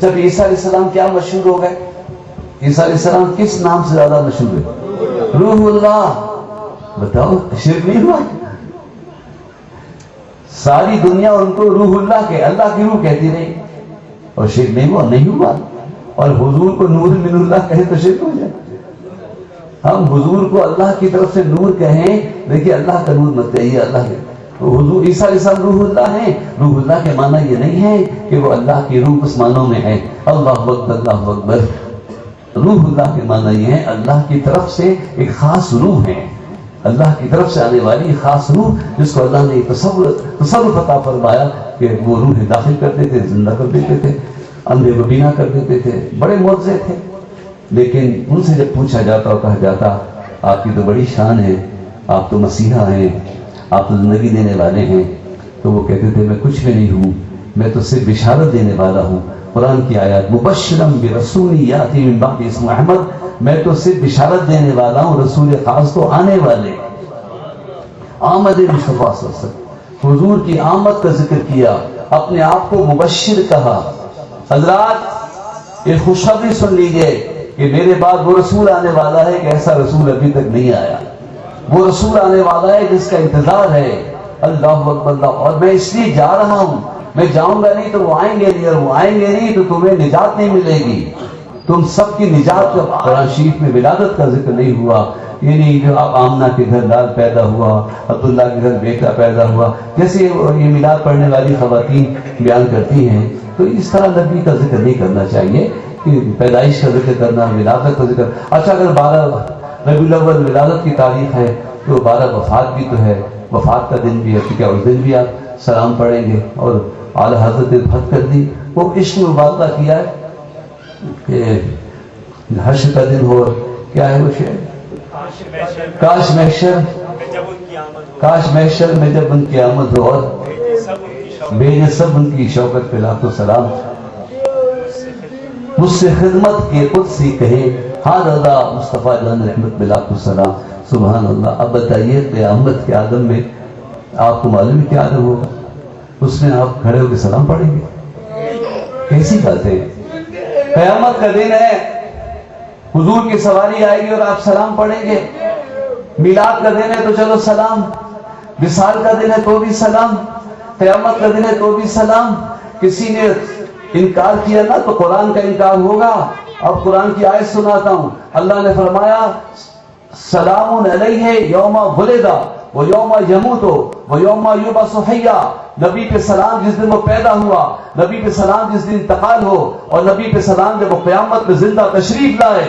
جب عیسیٰ علیہ السلام کیا مشہور ہو گئے؟ عیسیٰ علیہ السلام کس نام سے زیادہ مشہور ہے؟ روح اللہ. بتاؤ شرک نہیں ہوا؟ ساری دنیا ان کو روح اللہ کے، اللہ کی روح کہتی رہی، اور شرک نہیں ہوا؟ نہیں ہوا. اور حضور کو نور من اللہ کہے تو شرک ہو جائے. ہم حضور کو اللہ کی طرف سے نور کہیں، دیکھیے اللہ کا نور مت کہیے، اللہ کے حضور عیسیٰ علیہ السلام روح اللہ ہیں. روح اللہ کے معنی یہ نہیں ہے کہ وہ اللہ کی روح اس معنوں میں ہے. اللہ اکبر اللہ اکبر. روح اللہ کے معنی یہ ہے اللہ کی طرف سے ایک خاص روح ہے، اللہ کی طرف سے آنے والی خاص روح، جس کو اللہ نے تصرف عطا فرمایا کہ وہ روح داخل کرتے تھے، زندہ کر دیتے تھے، اندھے کو بینا کر دیتے تھے. بڑے معجزے تھے. لیکن ان سے جب پوچھا جاتا اور کہا جاتا آپ کی تو بڑی شان ہے، آپ تو مسیحا ہیں، آپ تو زندگی دینے والے ہیں، تو وہ کہتے تھے میں کچھ بھی نہیں ہوں، میں تو صرف بشارت دینے والا ہوں. قرآن کی آیات مبشرا برسول یاتی من بعد اسمہ احمد، میں تو صرف بشارت دینے والا ہوں، رسول خاص تو آنے والے. آمد مصطفیٰ صلی اللہ علیہ وسلم، حضور کی آمد کا ذکر کیا، اپنے آپ کو مبشر کہا. حضرات ایک خوشخبری سن لیجئے کہ میرے بعد وہ رسول آنے والا ہے کہ ایسا رسول ابھی تک نہیں آیا. وہ رسول آنے والا ہے جس کا انتظار ہے. اللہ اکبر اللہ. اور میں اس لیے جا رہا ہوں، میں جاؤں گا نہیں تو وہ آئیں گے نہیں، اور وہ آئیں گے نہیں تو تمہیں نجات نہیں ملے گی. تم سب کی نجات کا قرآن شریف میں ولادت کا ذکر نہیں ہوا. یہ نہیں جو آپ آمنہ کے گھر لال پیدا ہوا، عبداللہ کے گھر بیٹا پیدا ہوا، جیسے یہ میلاد پڑھنے والی خواتین بیان کرتی ہیں، تو اس طرح نبی کا ذکر نہیں کرنا چاہیے کہ پیدائش کا ذکر کرنا، ولادت کا ذکر. اچھا اگر 12 ربیع الاول ولادت کی تاریخ ہے تو 12 وفات بھی تو ہے، وفات کا دن بھی ہے، تو کیا اس دن بھی آپ سلام پڑھیں گے؟ اور اعلیٰ حضرت نے بات کر دی، وہ عشق مبادلہ کیا ہے کہ حشر کا دن ہو، کیا ہے وہ شعر؟ کاش محشر میں جب ان کی آمد ہو، اور بھیجے سب ان کی شوکت پہ لاکھوں سلام. مجھ سے خدمت کے قدسی کہے ہاں رضا مصطفیٰ جان رحمت میں لاکھوں سلام. سبحان اللہ. اب بتائیے قیامت کے عالم میں آپ کو معلوم ہے کیا عالم ہوگا؟ اس میں آپ کھڑے ہو کے سلام پڑھیں گے؟ کیسی بات ہے؟ قیامت کا دن ہے، حضور کی سواری آئے گی اور آپ سلام پڑھیں گے. میلاد کا دن ہے تو چلو سلام، وصال کا دن ہے تو بھی سلام، قیامت کا دن ہے تو بھی سلام. کسی نے انکار کیا نا تو قرآن کا انکار ہوگا. اب قرآن کی آیت سناتا ہوں. اللہ نے فرمایا سلام علیہ یوم ولد ویوم یموت ویوم یبعث حیا. نبی پہ سلام جس دن وہ پیدا ہوا، نبی پہ سلام جس دن انتقال ہو، اور نبی پہ سلام جب وہ قیامت میں زندہ تشریف لائے.